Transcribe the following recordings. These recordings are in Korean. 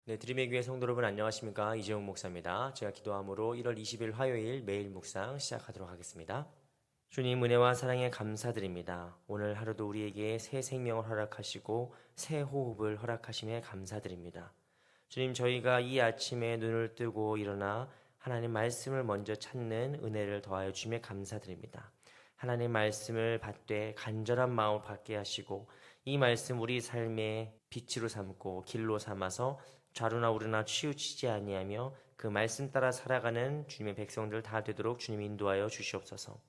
네, 드림의 교회 성도 여러분 안녕하십니까? 이재용 목사입니다. 제가 기도함으로 1월 20일 화요일 매일 묵상 시작하도록 하겠습니다. 주님 은혜와 사랑에 감사드립니다. 오늘 하루도 우리에게 새 생명을 허락하시고 새 호흡을 허락하심에 감사드립니다. 주님, 저희가 이 아침에 눈을 뜨고 일어나 하나님 말씀을 먼저 찾는 은혜를 더하여 주심에 감사드립니다. 하나님 말씀을 받되 간절한 마음을 받게 하시고 이 말씀 우리 삶의 빛으로 삼고 길로 삼아서 좌루나 우루나 치우치지 아니하며 그 말씀 따라 살아가는 주님의 백성들 다 되도록 주님 인도하여 주시옵소서.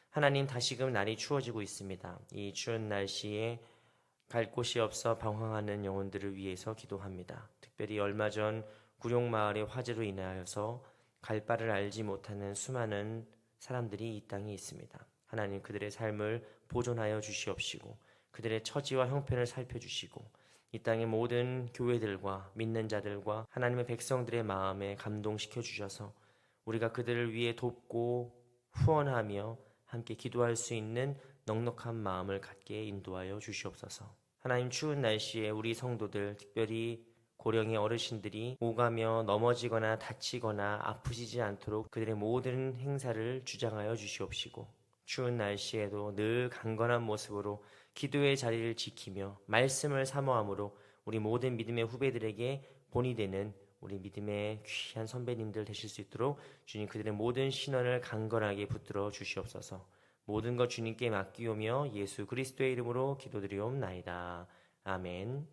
하나님, 다시금 날이 추워지고 있습니다. 이 추운 날씨에 갈 곳이 없어 방황하는 영혼들을 위해서 기도합니다. 특별히 얼마 전 구룡마을의 화재로 인하여서 갈 바를 알지 못하는 수많은 사람들이 이 땅에 있습니다. 하나님, 그들의 삶을 보존하여 주시옵시고 그들의 처지와 형편을 살펴주시고 이 땅의 모든 교회들과 믿는 자들과 하나님의 백성들의 마음에 감동시켜 주셔서 우리가 그들을 위해 돕고 후원하며 함께 기도할 수 있는 넉넉한 마음을 갖게 인도하여 주시옵소서. 하나님, 추운 날씨에 우리 성도들, 특별히 고령의 어르신들이 오가며 넘어지거나 다치거나 아프시지 않도록 그들의 모든 행사를 주장하여 주시옵시고 추운 날씨에도 늘 강건한 모습으로 기도의 자리를 지키며 말씀을 사모함으로 우리 모든 믿음의 후배들에게 본이 되는 우리 믿음의 귀한 선배님들 되실 수 있도록 주님 그들의 모든 신원을 강건하게 붙들어 주시옵소서. 모든 것 주님께 맡기오며 예수 그리스도의 이름으로 기도드리옵나이다. 아멘.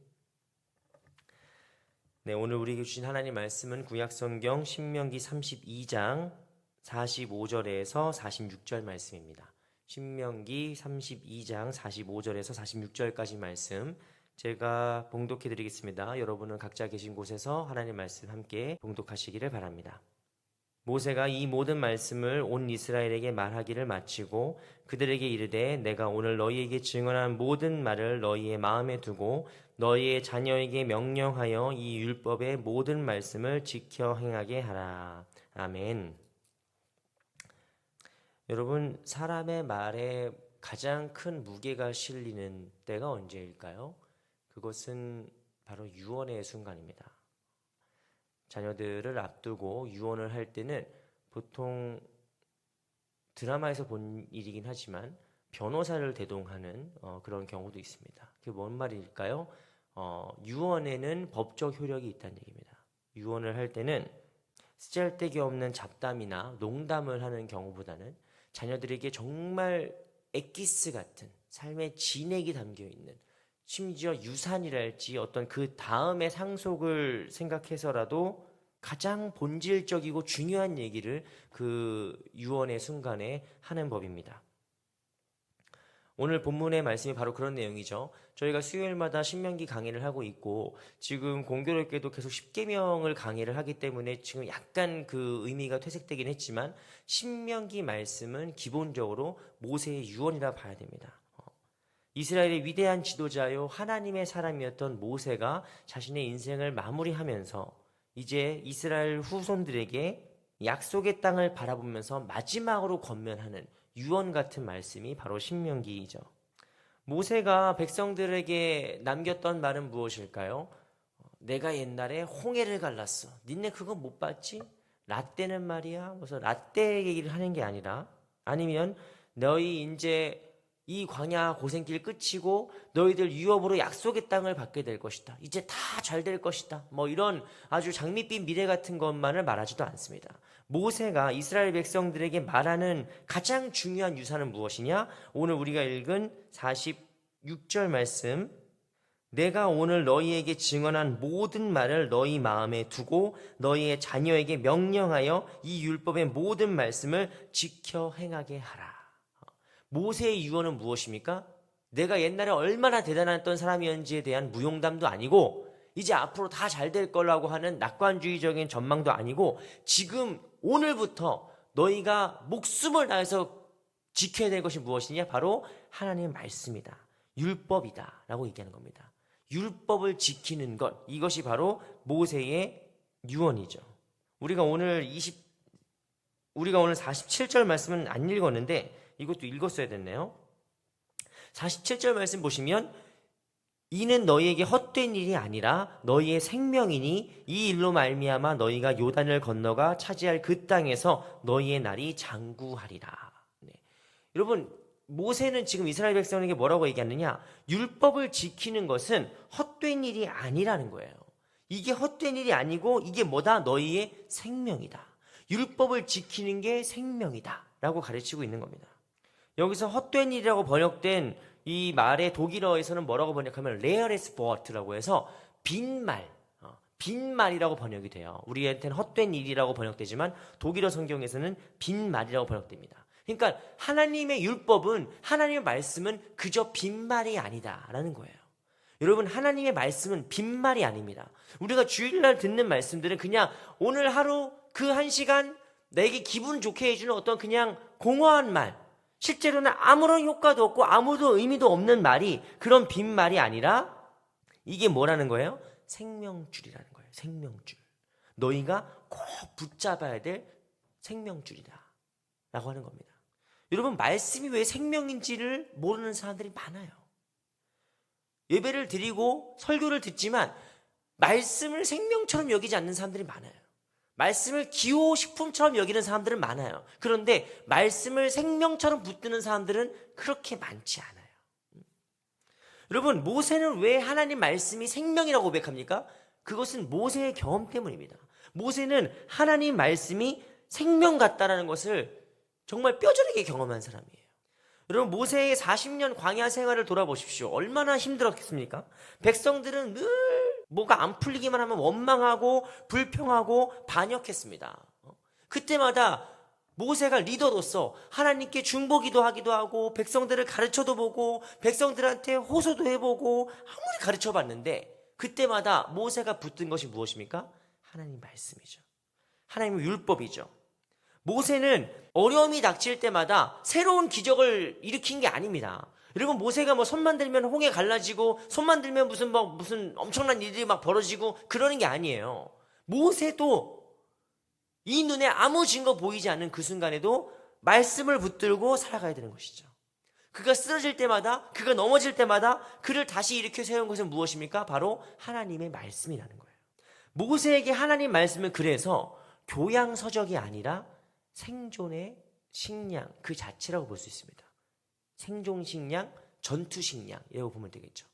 네, 오늘 우리에게 주신 하나님 말씀은 구약성경 신명기 32장 45절에서 46절 말씀입니다. 신명기 32장 45절에서 46절까지 말씀 제가 봉독해 드리겠습니다. 여러분은 각자 계신 곳에서 하나님 말씀 함께 봉독하시기를 바랍니다. 모세가 이 모든 말씀을 온 이스라엘에게 말하기를 마치고 그들에게 이르되 내가 오늘 너희에게 증언한 모든 말을 너희의 마음에 두고 너희의 자녀에게 명령하여 이 율법의 모든 말씀을 지켜 행하게 하라. 아멘. 여러분, 사람의 말에 가장 큰 무게가 실리는 때가 언제일까요? 그것은 바로 유언의 순간입니다. 자녀들을 앞두고 유언을 할 때는 보통 드라마에서 본 일이긴 하지만 변호사를 대동하는 그런 경우도 있습니다. 그게 뭔 말일까요? 유언에는 법적 효력이 있다는 얘기입니다. 유언을 할 때는 쓰잘데기 없는 잡담이나 농담을 하는 경우보다는 자녀들에게 정말 엑기스 같은 삶의 진액이 담겨있는 심지어 유산이랄지 어떤 그 다음의 상속을 생각해서라도 가장 본질적이고 중요한 얘기를 그 유언의 순간에 하는 법입니다. 오늘 본문의 말씀이 바로 그런 내용이죠. 저희가 수요일마다 신명기 강의를 하고 있고 지금 공교롭게도 계속 십계명을 강의를 하기 때문에 지금 약간 그 의미가 퇴색되긴 했지만 신명기 말씀은 기본적으로 모세의 유언이라 봐야 됩니다. 이스라엘의 위대한 지도자요 하나님의 사람이었던 모세가 자신의 인생을 마무리하면서 이제 이스라엘 후손들에게 약속의 땅을 바라보면서 마지막으로 권면하는 유언 같은 말씀이 바로 신명기이죠. 모세가 백성들에게 남겼던 말은 무엇일까요? 내가 옛날에 홍해를 갈랐어. 니네 그거 못 봤지? 라떼는 말이야. 그래서 라떼 얘기를 하는 게 아니라 아니면 너희 이제 이 광야 고생길 끝이고 너희들 유업으로 약속의 땅을 받게 될 것이다. 이제 다 잘 될 것이다. 뭐 이런 아주 장밋빛 미래 같은 것만을 말하지도 않습니다. 모세가 이스라엘 백성들에게 말하는 가장 중요한 유산은 무엇이냐? 오늘 우리가 읽은 46절 말씀 내가 오늘 너희에게 증언한 모든 말을 너희 마음에 두고 너희의 자녀에게 명령하여 이 율법의 모든 말씀을 지켜 행하게 하라. 모세의 유언은 무엇입니까? 내가 옛날에 얼마나 대단했던 사람이었는지에 대한 무용담도 아니고 이제 앞으로 다 잘 될 거라고 하는 낙관주의적인 전망도 아니고 지금 오늘부터 너희가 목숨을 다해서 지켜야 될 것이 무엇이냐? 바로 하나님의 말씀이다. 율법이다 라고 얘기하는 겁니다. 율법을 지키는 것, 이것이 바로 모세의 유언이죠. 우리가 오늘 47절 말씀은 안 읽었는데 이것도 읽었어야 됐네요. 47절 말씀 보시면 이는 너희에게 헛된 일이 아니라 너희의 생명이니 이 일로 말미암아 너희가 요단을 건너가 차지할 그 땅에서 너희의 날이 장구하리라. 네. 여러분, 모세는 지금 이스라엘 백성에게 뭐라고 얘기하느냐? 율법을 지키는 것은 헛된 일이 아니라는 거예요. 이게 헛된 일이 아니고 이게 뭐다? 너희의 생명이다. 율법을 지키는 게 생명이다 라고 가르치고 있는 겁니다. 여기서 헛된 일이라고 번역된 이 말의 독일어에서는 뭐라고 번역하면 레어레스 버트라고 해서 빈말, 빈말이라고 번역이 돼요. 우리한테는 헛된 일이라고 번역되지만 독일어 성경에서는 빈말이라고 번역됩니다. 그러니까 하나님의 율법은, 하나님의 말씀은 그저 빈말이 아니다라는 거예요. 여러분, 하나님의 말씀은 빈말이 아닙니다. 우리가 주일날 듣는 말씀들은 그냥 오늘 하루 그 한 시간 내게 기분 좋게 해주는 어떤 그냥 공허한 말, 실제로는 아무런 효과도 없고 아무도 의미도 없는 말이, 그런 빈말이 아니라 이게 뭐라는 거예요? 생명줄이라는 거예요. 생명줄. 너희가 꼭 붙잡아야 될 생명줄이다 라고 하는 겁니다. 여러분, 말씀이 왜 생명인지를 모르는 사람들이 많아요. 예배를 드리고 설교를 듣지만 말씀을 생명처럼 여기지 않는 사람들이 많아요. 말씀을 기호식품처럼 여기는 사람들은 많아요. 그런데 말씀을 생명처럼 붙드는 사람들은 그렇게 많지 않아요. 여러분, 모세는 왜 하나님 말씀이 생명이라고 고백합니까? 그것은 모세의 경험 때문입니다. 모세는 하나님 말씀이 생명 같다라는 것을 정말 뼈저리게 경험한 사람이에요. 여러분, 모세의 40년 광야 생활을 돌아보십시오. 얼마나 힘들었겠습니까? 백성들은 늘 뭐가 안 풀리기만 하면 원망하고 불평하고 반역했습니다. 그때마다 모세가 리더로서 하나님께 중보기도 하기도 하고 백성들을 가르쳐도 보고 백성들한테 호소도 해보고 아무리 가르쳐봤는데 그때마다 모세가 붙든 것이 무엇입니까? 하나님 말씀이죠. 하나님의 율법이죠. 모세는 어려움이 닥칠 때마다 새로운 기적을 일으킨 게 아닙니다. 여러분, 모세가 뭐 손만 들면 홍해 갈라지고 손만 들면 무슨 엄청난 일이 막 벌어지고 그러는 게 아니에요. 모세도 이 눈에 아무 증거 보이지 않는 그 순간에도 말씀을 붙들고 살아가야 되는 것이죠. 그가 쓰러질 때마다, 그가 넘어질 때마다 그를 다시 일으켜 세운 것은 무엇입니까? 바로 하나님의 말씀이라는 거예요. 모세에게 하나님 말씀은 그래서 교양서적이 아니라 생존의 식량 그 자체라고 볼 수 있습니다. 생존식량, 전투식량이라고 보면 되겠죠.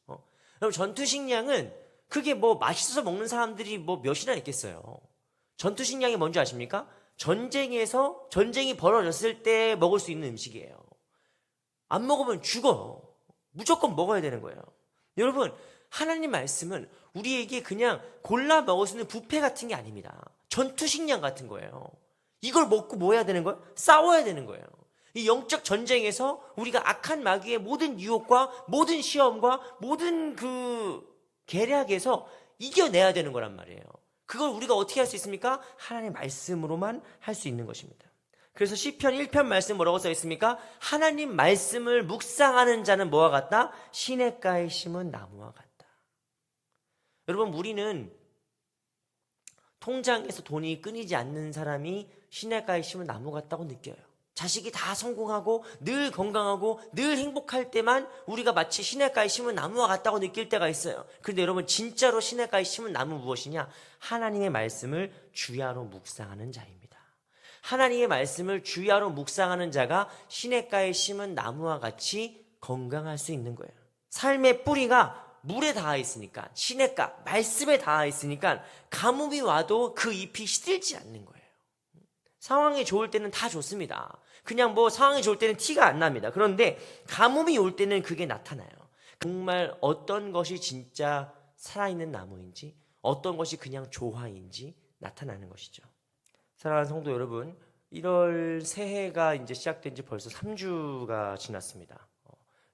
그럼 전투식량은 그게 뭐 맛있어서 먹는 사람들이 뭐 몇이나 있겠어요. 전투식량이 뭔지 아십니까? 전쟁이 벌어졌을 때 먹을 수 있는 음식이에요. 안 먹으면 죽어. 무조건 먹어야 되는 거예요. 여러분, 하나님 말씀은 우리에게 그냥 골라 먹을 수 있는 뷔페 같은 게 아닙니다. 전투식량 같은 거예요. 이걸 먹고 뭐 해야 되는 거예요? 싸워야 되는 거예요. 이 영적 전쟁에서 우리가 악한 마귀의 모든 유혹과 모든 시험과 모든 그 계략에서 이겨내야 되는 거란 말이에요. 그걸 우리가 어떻게 할 수 있습니까? 하나님의 말씀으로만 할 수 있는 것입니다. 그래서 시편 1편 말씀 뭐라고 써 있습니까? 하나님 말씀을 묵상하는 자는 뭐와 같다? 시냇가에 심은 나무와 같다. 여러분, 우리는 통장에서 돈이 끊이지 않는 사람이 시냇가에 심은 나무 같다고 느껴요. 자식이 다 성공하고 늘 건강하고 늘 행복할 때만 우리가 마치 시냇가에 심은 나무와 같다고 느낄 때가 있어요. 그런데 여러분, 진짜로 시냇가에 심은 나무 무엇이냐? 하나님의 말씀을 주야로 묵상하는 자입니다. 하나님의 말씀을 주야로 묵상하는 자가 시냇가에 심은 나무와 같이 건강할 수 있는 거예요. 삶의 뿌리가 물에 닿아 있으니까, 시냇가 말씀에 닿아 있으니까 가뭄이 와도 그 잎이 시들지 않는 거예요. 상황이 좋을 때는 다 좋습니다. 그냥 뭐 상황이 좋을 때는 티가 안 납니다. 그런데 가뭄이 올 때는 그게 나타나요. 정말 어떤 것이 진짜 살아있는 나무인지, 어떤 것이 그냥 조화인지 나타나는 것이죠. 사랑하는 성도 여러분, 1월 새해가 이제 시작된 지 벌써 3주가 지났습니다.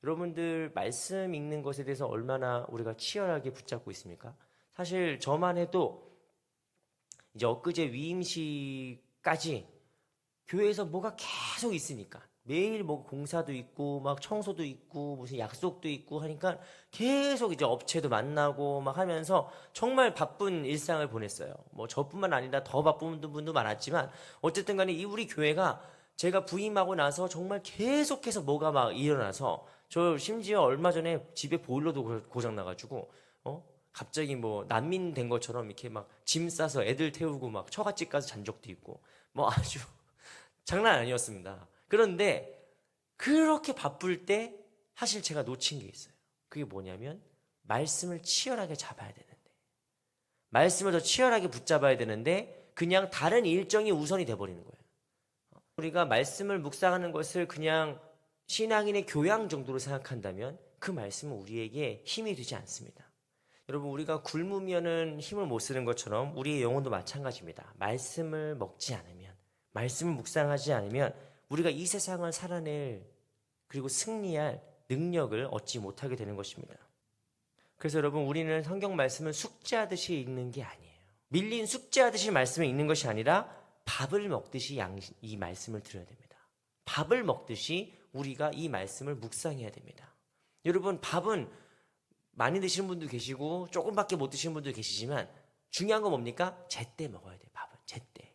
여러분들 말씀 읽는 것에 대해서 얼마나 우리가 치열하게 붙잡고 있습니까? 사실 저만 해도 이제 엊그제 위임식까지 교회에서 뭐가 계속 있으니까 매일 뭐 공사도 있고 막 청소도 있고 무슨 약속도 있고 하니까 계속 이제 업체도 만나고 막 하면서 정말 바쁜 일상을 보냈어요. 뭐 저뿐만 아니라 더 바쁜 분도 많았지만 어쨌든 간에 이 우리 교회가 제가 부임하고 나서 정말 계속해서 뭐가 막 일어나서 저 심지어 얼마 전에 집에 보일러도 고장 나가지고 갑자기 뭐 난민 된 것처럼 이렇게 막 짐 싸서 애들 태우고 막 처갓집 가서 잔 적도 있고 뭐 아주 장난 아니었습니다. 그런데 그렇게 바쁠 때 사실 제가 놓친 게 있어요. 그게 뭐냐면 말씀을 치열하게 잡아야 되는데, 말씀을 더 치열하게 붙잡아야 되는데 그냥 다른 일정이 우선이 돼버리는 거예요. 우리가 말씀을 묵상하는 것을 그냥 신앙인의 교양 정도로 생각한다면 그 말씀은 우리에게 힘이 되지 않습니다. 여러분, 우리가 굶으면은 힘을 못 쓰는 것처럼 우리의 영혼도 마찬가지입니다. 말씀을 먹지 않으면, 말씀을 묵상하지 않으면 우리가 이 세상을 살아낼 그리고 승리할 능력을 얻지 못하게 되는 것입니다. 그래서 여러분, 우리는 성경 말씀을 숙제하듯이 읽는 게 아니에요. 밀린 숙제하듯이 말씀을 읽는 것이 아니라 밥을 먹듯이 이 말씀을 들어야 됩니다. 밥을 먹듯이 우리가 이 말씀을 묵상해야 됩니다. 여러분, 밥은 많이 드시는 분도 계시고 조금밖에 못 드시는 분도 계시지만 중요한 건 뭡니까? 제때 먹어야 돼요. 밥은 제때.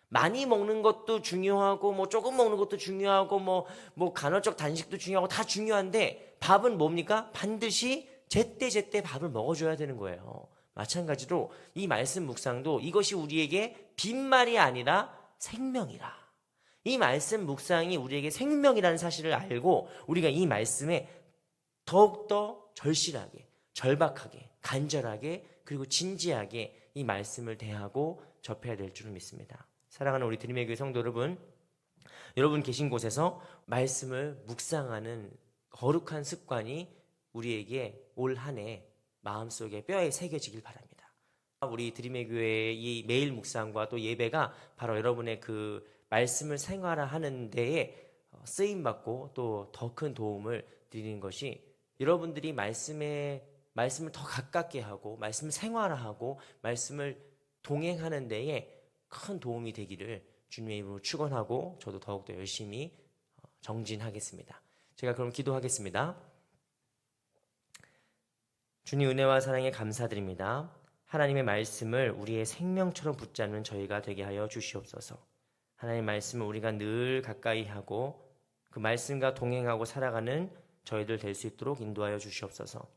많이 먹는 것도 중요하고 뭐 조금 먹는 것도 중요하고 뭐 간헐적 단식도 중요하고 다 중요한데 밥은 뭡니까? 반드시 제때 밥을 먹어줘야 되는 거예요. 마찬가지로 이 말씀 묵상도 이것이 우리에게 빈말이 아니라 생명이라. 이 말씀 묵상이 우리에게 생명이라는 사실을 알고 우리가 이 말씀에 더욱더 절실하게, 절박하게, 간절하게 그리고 진지하게 이 말씀을 대하고 접해야 될 줄을 믿습니다. 사랑하는 우리 드림의 교회 성도 여러분, 여러분 계신 곳에서 말씀을 묵상하는 거룩한 습관이 우리에게 올 한 해 마음속에 뼈에 새겨지길 바랍니다. 우리 드림의 교회의 이 매일 묵상과 또 예배가 바로 여러분의 그 말씀을 생활화하는 데에 쓰임받고 또 더 큰 도움을 드리는 것이 여러분들이 말씀을 더 가깝게 하고 말씀을 생활화하고 말씀을 동행하는 데에 큰 도움이 되기를 주님의 이름으로 축원하고 저도 더욱더 열심히 정진하겠습니다. 제가 그럼 기도하겠습니다. 주님 은혜와 사랑에 감사드립니다. 하나님의 말씀을 우리의 생명처럼 붙잡는 저희가 되게 하여 주시옵소서. 하나님의 말씀을 우리가 늘 가까이 하고 그 말씀과 동행하고 살아가는 저희들 될 수 있도록 인도하여 주시옵소서.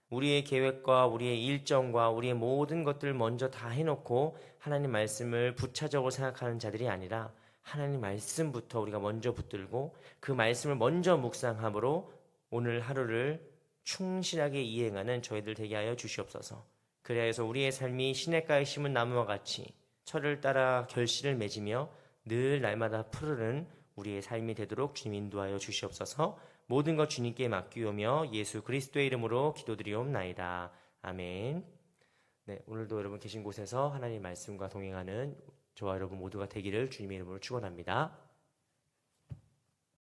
우리의 계획과 우리의 일정과 우리의 모든 것들을 먼저 다 해놓고 하나님 말씀을 부차적으로 생각하는 자들이 아니라 하나님 말씀부터 우리가 먼저 붙들고 그 말씀을 먼저 묵상함으로 오늘 하루를 충실하게 이행하는 저희들 되게 하여 주시옵소서. 그래서 우리의 삶이 시냇가에 심은 나무와 같이 철을 따라 결실을 맺으며 늘 날마다 푸르른 우리의 삶이 되도록 주님 인도하여 주시옵소서. 모든 것 주님께 맡기오며 예수 그리스도의 이름으로 기도드리옵나이다. 아멘. 네, 오늘도 여러분 계신 곳에서 하나님 말씀과 동행하는 저와 여러분 모두가 되기를 주님의 이름으로 축원합니다.